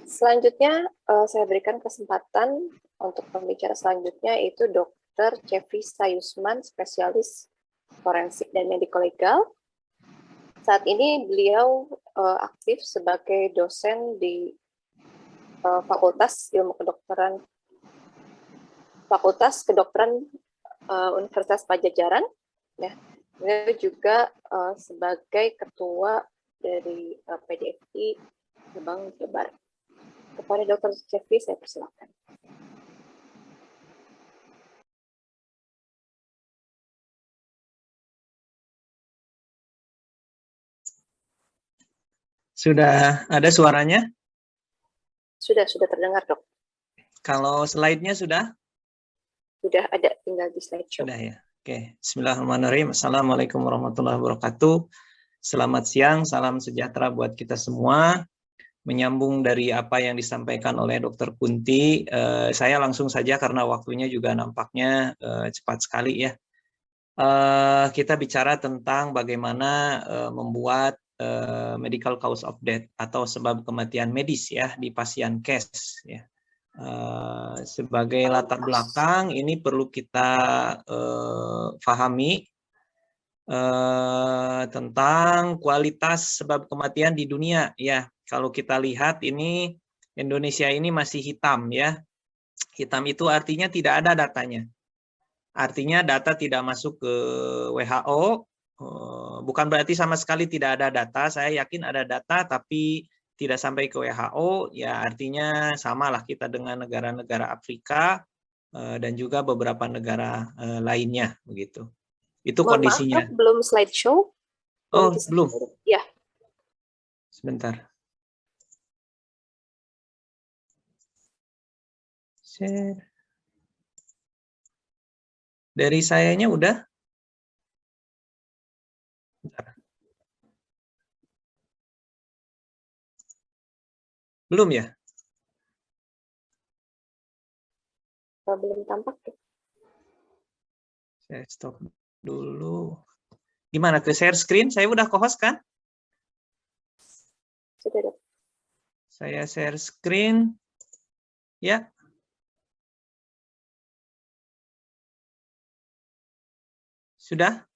Selanjutnya, saya berikan kesempatan untuk pembicara selanjutnya, yaitu Dr. Jeffrey Sayusman, spesialis forensik dan medical legal. Saat ini beliau aktif sebagai dosen di Fakultas Ilmu Kedokteran Universitas Pajajaran. Ya. Beliau juga sebagai ketua dari PDFI Cabang Jabar. Kepada Dr. Jeffrey, saya persilakan. Sudah ada suaranya? Sudah terdengar, Dok. Kalau slide-nya sudah? Sudah ada, tinggal di slideshow. Sudah ya. Oke, Bismillahirrahmanirrahim. Assalamualaikum warahmatullahi wabarakatuh. Selamat siang, salam sejahtera buat kita semua. Menyambung dari apa yang disampaikan oleh Dr. Kunti, saya langsung saja karena waktunya juga nampaknya cepat sekali ya. Kita bicara tentang bagaimana membuat medical cause of death atau sebab kematian medis ya di pasien case ya. Sebagai latar belakang ini perlu kita pahami tentang kualitas sebab kematian di dunia ya. Kalau kita lihat ini Indonesia ini masih hitam ya. Hitam itu artinya tidak ada datanya. Artinya data tidak masuk ke WHO, bukan berarti sama sekali tidak ada data. Saya yakin ada data tapi tidak sampai ke WHO, ya artinya samalah kita dengan negara-negara Afrika dan juga beberapa negara lainnya begitu. Itu kondisinya. Maaf, belum slideshow. Oh, belum. Ya. Sebentar. Share. Dari sayanya udah? Bentar. Belum ya? Belum tampak. Saya stop dulu. Gimana ke share screen? Saya udah co-host kan? Sudah. Saya share screen. Ya. Sudah?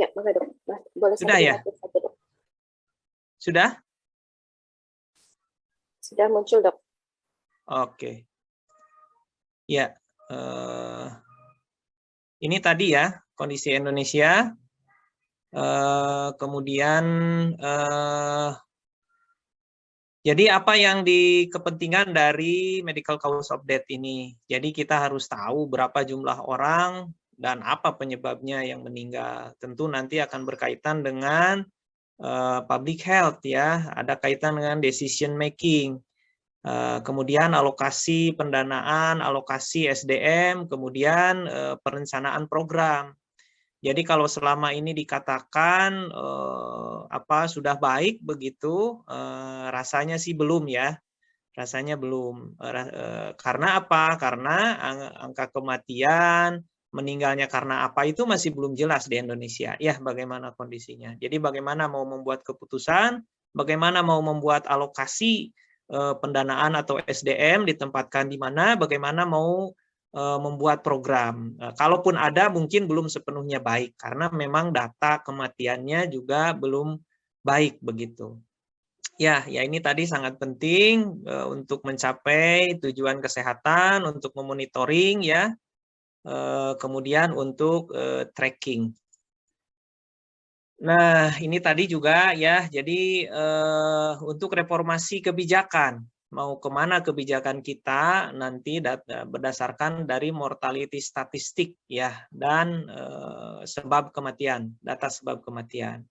Ya, maka Dok. Boleh sudah ya? saja, Dok. Sudah? Sudah muncul, Dok. Oke. Ya. Ini tadi ya kondisi Indonesia. Kemudian jadi apa yang kepentingan dari medical cause of death ini? Jadi kita harus tahu berapa jumlah orang dan apa penyebabnya yang meninggal. Tentu nanti akan berkaitan dengan public health ya, ada kaitan dengan decision making. Kemudian alokasi pendanaan, alokasi SDM, kemudian perencanaan program. Jadi kalau selama ini dikatakan sudah baik begitu, rasanya sih belum ya, rasanya belum. Karena apa? Karena angka kematian, meninggalnya karena apa itu masih belum jelas di Indonesia. Ya, bagaimana kondisinya? Jadi bagaimana mau membuat keputusan, bagaimana mau membuat alokasi pendanaan atau SDM ditempatkan di mana, bagaimana mau membuat program. Kalaupun ada mungkin belum sepenuhnya baik karena memang data kematiannya juga belum baik begitu. Ya ini tadi sangat penting untuk mencapai tujuan kesehatan, untuk memonitoring ya, kemudian untuk tracking. Nah, ini tadi juga ya, jadi untuk reformasi kebijakan. Mau kemana kebijakan kita nanti berdasarkan dari mortality statistik ya dan sebab kematian, data sebab kematian.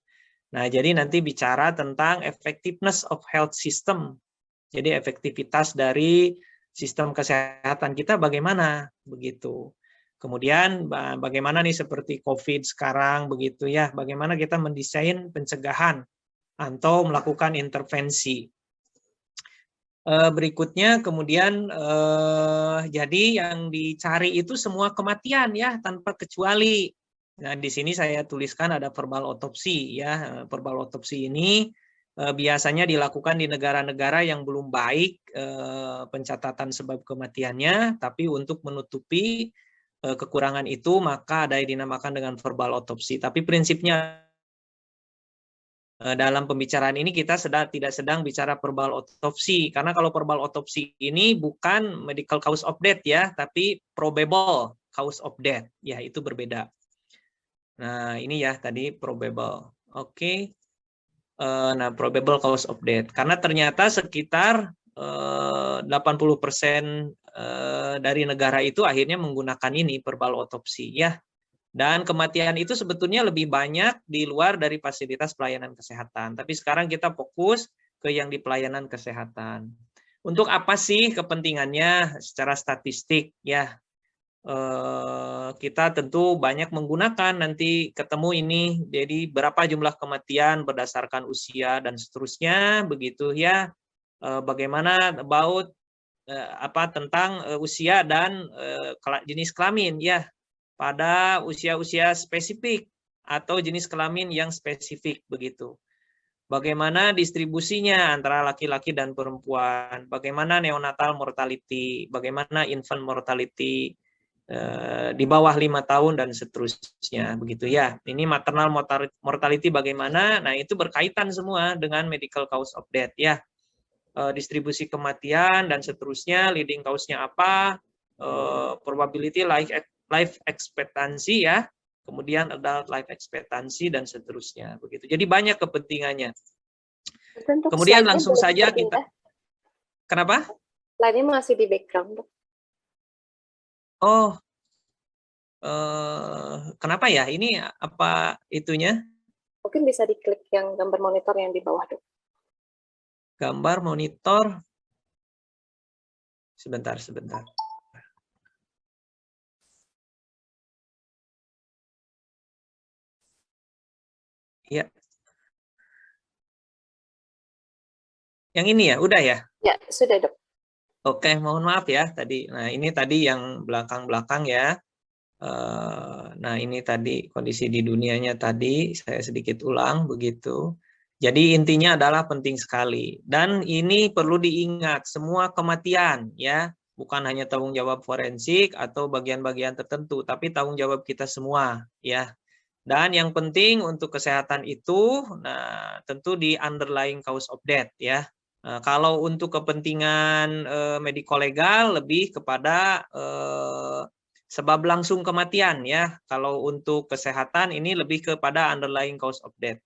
Nah, jadi nanti bicara tentang effectiveness of health system. Jadi efektivitas dari sistem kesehatan kita bagaimana begitu. Kemudian bagaimana nih seperti COVID sekarang begitu ya, bagaimana kita mendesain pencegahan atau melakukan intervensi. Berikutnya kemudian jadi yang dicari itu semua kematian ya tanpa kecuali. Nah, di sini saya tuliskan ada verbal otopsi ya. Verbal otopsi ini biasanya dilakukan di negara-negara yang belum baik pencatatan sebab kematiannya, tapi untuk menutupi kekurangan itu maka ada yang dinamakan dengan verbal otopsi. Tapi prinsipnya dalam pembicaraan ini kita tidak sedang bicara verbal otopsi, karena kalau verbal otopsi ini bukan medical cause of death ya, tapi probable cause of death, ya itu berbeda. Nah ini ya tadi probable, oke. Nah probable cause of death, karena ternyata sekitar 80% dari negara itu akhirnya menggunakan ini verbal otopsi ya. Dan kematian itu sebetulnya lebih banyak di luar dari fasilitas pelayanan kesehatan. Tapi sekarang kita fokus ke yang di pelayanan kesehatan. Untuk apa sih kepentingannya secara statistik? Ya, kita tentu banyak menggunakan nanti ketemu ini. Jadi berapa jumlah kematian berdasarkan usia dan seterusnya, begitu ya. Bagaimana about tentang usia dan jenis kelamin ya. Pada usia-usia spesifik atau jenis kelamin yang spesifik begitu. Bagaimana distribusinya antara laki-laki dan perempuan, bagaimana neonatal mortality, bagaimana infant mortality di bawah 5 tahun dan seterusnya begitu ya. Ini maternal mortality bagaimana? Nah, itu berkaitan semua dengan medical cause of death ya. Distribusi kematian dan seterusnya, leading cause-nya apa? Probability life expectancy ya, kemudian adult life expectancy dan seterusnya begitu. Jadi banyak kepentingannya. Kemudian langsung saja kita. Kenapa? Slide-nya masih di background. Oh, kenapa ya? Ini apa itunya? Mungkin bisa diklik yang gambar monitor yang di bawah dok. Gambar monitor. Sebentar. Ya. Yang ini ya, udah ya? Ya, sudah dok. Oke, mohon maaf ya tadi. Nah, ini tadi yang belakang-belakang ya. Nah, ini tadi kondisi di dunianya tadi, saya sedikit ulang begitu. Jadi intinya adalah penting sekali. Dan ini perlu diingat, semua kematian ya, bukan hanya tanggung jawab forensik atau bagian-bagian tertentu, tapi tanggung jawab kita semua ya. Dan yang penting untuk kesehatan itu, nah tentu di underlying cause of death ya. Kalau untuk kepentingan medico legal lebih kepada sebab langsung kematian ya. Kalau untuk kesehatan ini lebih kepada underlying cause of death.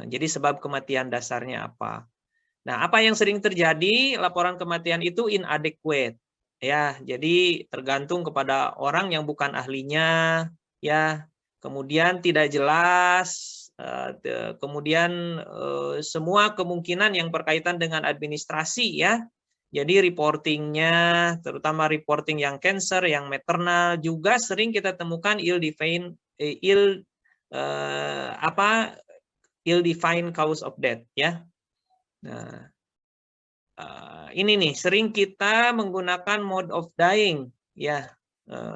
Jadi sebab kematian dasarnya apa. Nah, apa yang sering terjadi, laporan kematian itu inadequate. Ya, jadi tergantung kepada orang yang bukan ahlinya ya. Kemudian tidak jelas, kemudian semua kemungkinan yang berkaitan dengan administrasi ya. Jadi reportingnya, terutama reporting yang cancer, yang maternal juga sering kita temukan ill-defined cause of death ya. Nah, ini nih sering kita menggunakan mode of dying ya.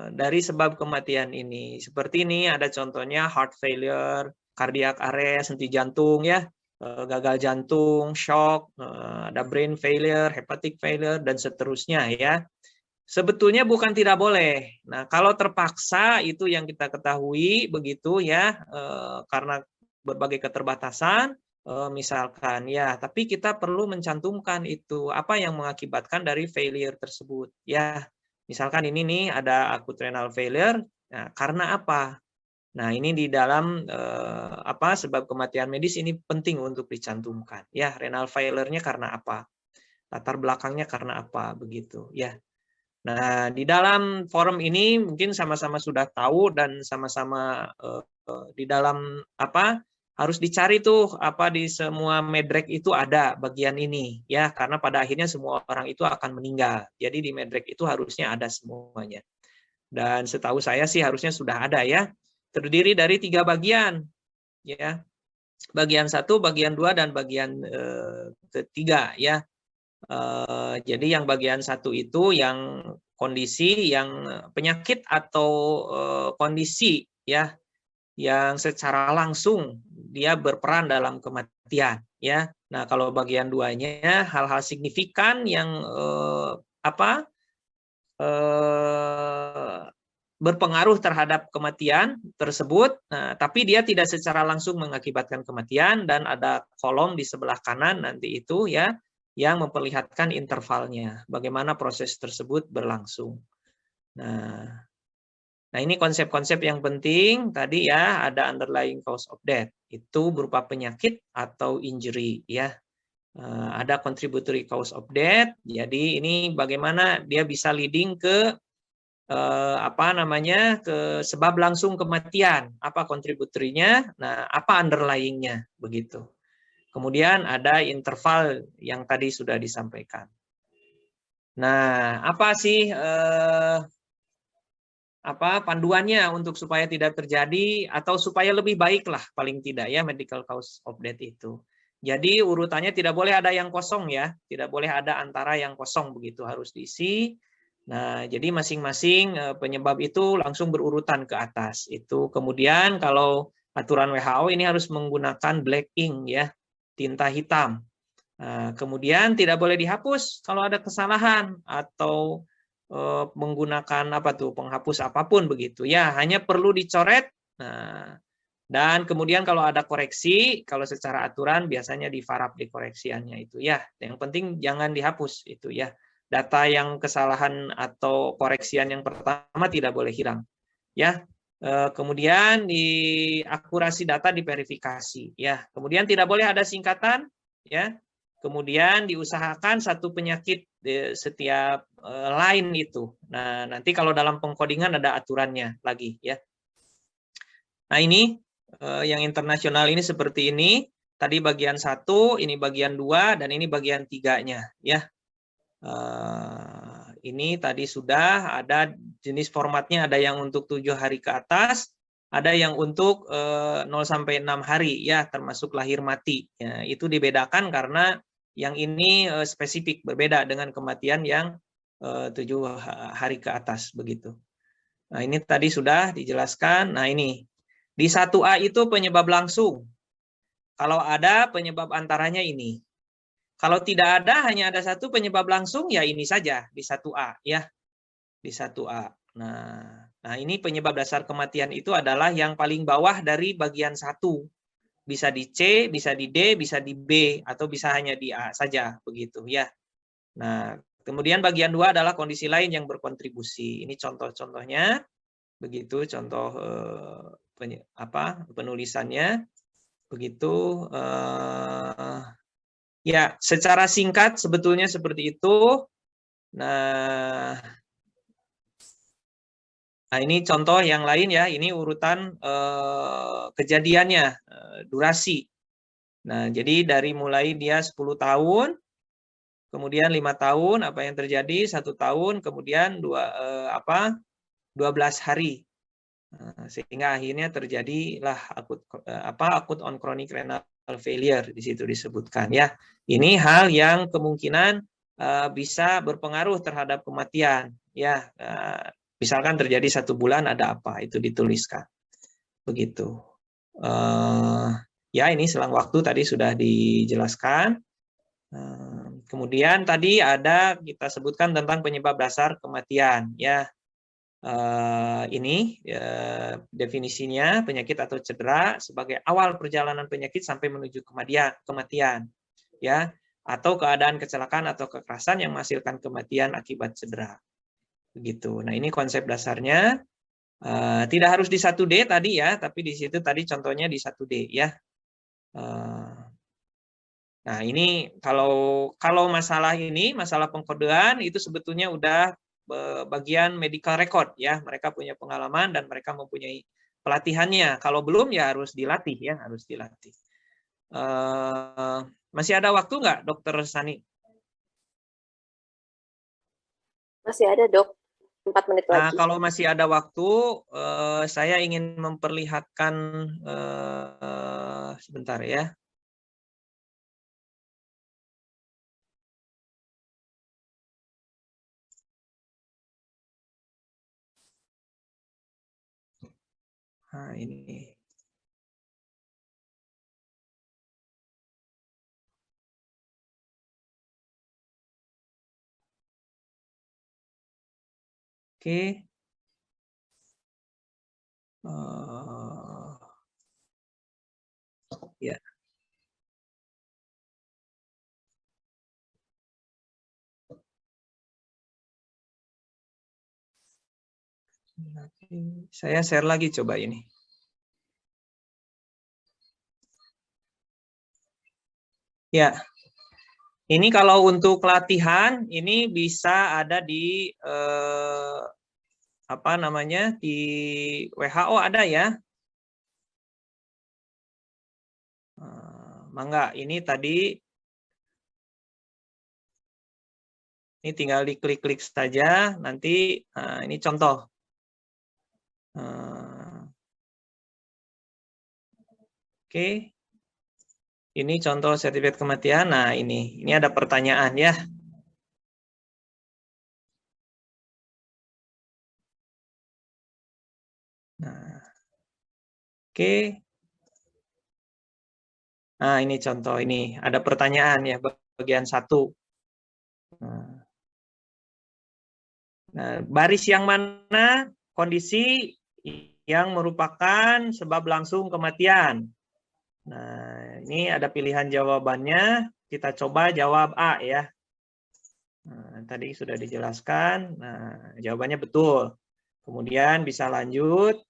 Dari sebab kematian ini. Seperti ini ada contohnya heart failure, cardiac arrest, henti jantung ya, gagal jantung, shock, ada brain failure, hepatic failure dan seterusnya ya. Sebetulnya bukan tidak boleh. Nah, kalau terpaksa itu yang kita ketahui begitu ya, karena berbagai keterbatasan misalkan ya, tapi kita perlu mencantumkan itu apa yang mengakibatkan dari failure tersebut ya. Misalkan ini nih ada acute renal failure, nah, karena apa? Nah ini di dalam sebab kematian medis ini penting untuk dicantumkan. Ya renal failure-nya karena apa? Latar belakangnya karena apa? Begitu ya. Nah di dalam forum ini mungkin sama-sama sudah tahu dan sama-sama di dalam harus dicari tuh di semua medrek itu ada bagian ini ya, karena pada akhirnya semua orang itu akan meninggal. Jadi di medrek itu harusnya ada semuanya. Dan setahu saya sih harusnya sudah ada ya. Terdiri dari 3 bagian ya. Bagian 1, bagian 2 dan bagian ketiga ya. Jadi yang bagian 1 itu yang kondisi yang penyakit atau kondisi ya yang secara langsung dia berperan dalam kematian, ya. Nah, kalau bagian duanya hal-hal signifikan yang berpengaruh terhadap kematian tersebut, tapi dia tidak secara langsung mengakibatkan kematian, dan ada kolom di sebelah kanan nanti itu ya yang memperlihatkan intervalnya, bagaimana proses tersebut berlangsung. Nah, ini konsep-konsep yang penting tadi ya, ada underlying cause of death, itu berupa penyakit atau injury ya. Ada contributory cause of death, jadi ini bagaimana dia bisa leading ke ke sebab langsung kematian, apa kontributornya, nah apa underlying-nya begitu. Kemudian ada interval yang tadi sudah disampaikan. Nah, apa sih panduannya untuk supaya tidak terjadi atau supaya lebih baik lah paling tidak ya medical cause of death itu. Jadi urutannya tidak boleh ada yang kosong ya, tidak boleh ada antara yang kosong begitu, harus diisi. Nah, jadi masing-masing penyebab itu langsung berurutan ke atas. Itu kemudian kalau aturan WHO ini harus menggunakan black ink ya, tinta hitam. Nah, kemudian tidak boleh dihapus kalau ada kesalahan atau menggunakan penghapus apapun begitu ya, hanya perlu dicoret. Nah, dan kemudian kalau ada koreksi, kalau secara aturan biasanya difarap dikoreksiannya itu ya. Yang penting jangan dihapus itu ya. Data yang kesalahan atau koreksian yang pertama tidak boleh hilang ya. Kemudian di akurasi data diverifikasi ya. Kemudian tidak boleh ada singkatan ya. Kemudian diusahakan satu penyakit setiap line itu. Nah, nanti kalau dalam pengkodingan ada aturannya lagi ya. Nah, ini yang internasional ini seperti ini. Tadi bagian 1, ini bagian 2, dan ini bagian 3-nya ya. Ini tadi sudah ada jenis formatnya, ada yang untuk 7 hari ke atas, ada yang untuk 0 sampai 6 hari ya, termasuk lahir mati. Ya, itu dibedakan karena yang ini spesifik, berbeda dengan kematian yang 7 hari ke atas begitu. Nah, ini tadi sudah dijelaskan. Nah, ini di 1A itu penyebab langsung. Kalau ada penyebab antaranya ini. Kalau tidak ada, hanya ada satu penyebab langsung, ya ini saja di 1A ya. Di 1A. Nah, ini penyebab dasar kematian itu adalah yang paling bawah dari bagian 1. Bisa di C, bisa di D, bisa di B, atau bisa hanya di A saja begitu ya. Nah, kemudian bagian 2 adalah kondisi lain yang berkontribusi. Ini contoh-contohnya. Begitu contoh penulisannya. Begitu ya, secara singkat sebetulnya seperti itu. Nah, ini contoh yang lain ya, ini urutan kejadiannya, durasi. Nah, jadi dari mulai dia 10 tahun, kemudian 5 tahun, apa yang terjadi, 1 tahun, kemudian 12 hari. Sehingga akhirnya terjadilah akut on chronic renal failure, di situ disebutkan ya. Ini hal yang kemungkinan bisa berpengaruh terhadap kematian ya. Misalkan terjadi 1 bulan ada apa, itu dituliskan begitu. Ya, ini selang waktu tadi sudah dijelaskan. Kemudian tadi ada kita sebutkan tentang penyebab dasar kematian ya. Ini definisinya penyakit atau cedera sebagai awal perjalanan penyakit sampai menuju kematian ya, atau keadaan kecelakaan atau kekerasan yang menghasilkan kematian akibat cedera begitu. Nah, ini konsep dasarnya. Tidak harus di 1D tadi ya, tapi di situ tadi contohnya di 1D ya. Nah, ini kalau masalah ini, masalah pengkodean itu sebetulnya udah bagian medical record ya, mereka punya pengalaman dan mereka mempunyai pelatihannya. Kalau belum ya harus dilatih ya, harus dilatih. Masih ada waktu nggak, Dokter Sani? Masih ada, Dok. 4 menit Nah, lagi. kalau masih ada waktu, saya ingin memperlihatkan sebentar ya. Nah, ini. Oke. Ya. Saya share lagi coba ini. Ya. Ini kalau untuk latihan ini bisa ada di apa namanya, di WHO ada ya. Mangga, ini tadi ini tinggal diklik-klik saja, nanti ini contoh. Oke. Ini contoh sertifikat kematian. Nah, ini ada pertanyaan ya. Nah. Oke. Nah, ini contoh, ini ada pertanyaan ya, bagian 1. Nah, baris yang mana kondisi yang merupakan sebab langsung kematian? Nah, ini ada pilihan jawabannya. Kita coba jawab A ya. Nah, tadi sudah dijelaskan. Nah, jawabannya betul. Kemudian bisa lanjut.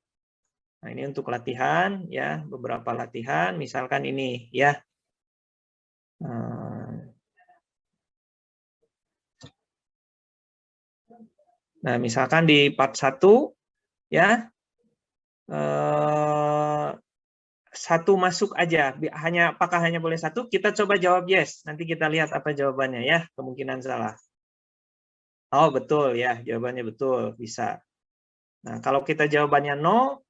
Nah, ini untuk latihan ya, beberapa latihan. Misalkan ini ya. Nah, misalkan di part 1 ya. Satu masuk aja, apakah hanya boleh 1? Kita coba jawab yes, nanti kita lihat apa jawabannya ya, kemungkinan salah. Oh betul ya, jawabannya betul, bisa. Nah kalau kita jawabannya no,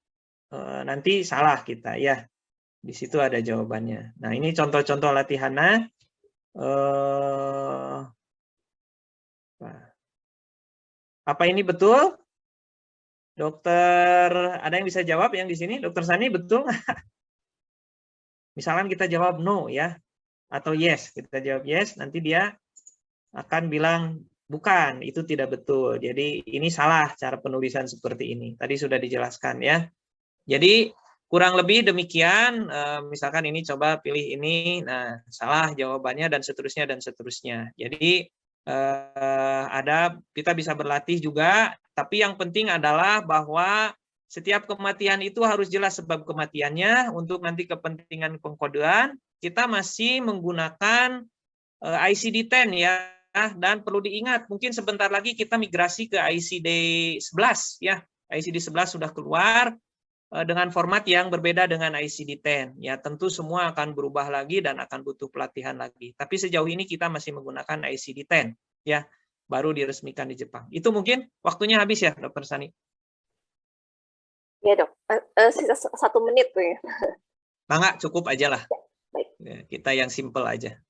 nanti salah kita ya, di situ ada jawabannya. Nah ini contoh-contoh latihannya. Apa ini betul? Dokter, ada yang bisa jawab yang di sini? Dokter Sani, betul nggak? Misalkan kita jawab no ya, atau yes, kita jawab yes, nanti dia akan bilang bukan, itu tidak betul. Jadi ini salah cara penulisan seperti ini. Tadi sudah dijelaskan ya. Jadi kurang lebih demikian. Misalkan ini coba pilih ini, nah salah jawabannya dan seterusnya dan seterusnya. Jadi kita bisa berlatih juga. Tapi yang penting adalah bahwa setiap kematian itu harus jelas sebab kematiannya. Untuk nanti kepentingan pengkodean, kita masih menggunakan ICD-10 ya, dan perlu diingat mungkin sebentar lagi kita migrasi ke ICD-11 ya. ICD-11 sudah keluar dengan format yang berbeda dengan ICD-10 ya. Tentu semua akan berubah lagi dan akan butuh pelatihan lagi. Tapi sejauh ini kita masih menggunakan ICD-10 ya, baru diresmikan di Jepang. Itu mungkin waktunya habis ya, Dokter Sani. Ya dok, sisa 1 menit tuh ya. Nah, cukup aja lah. Ya, baik. Kita yang simple aja.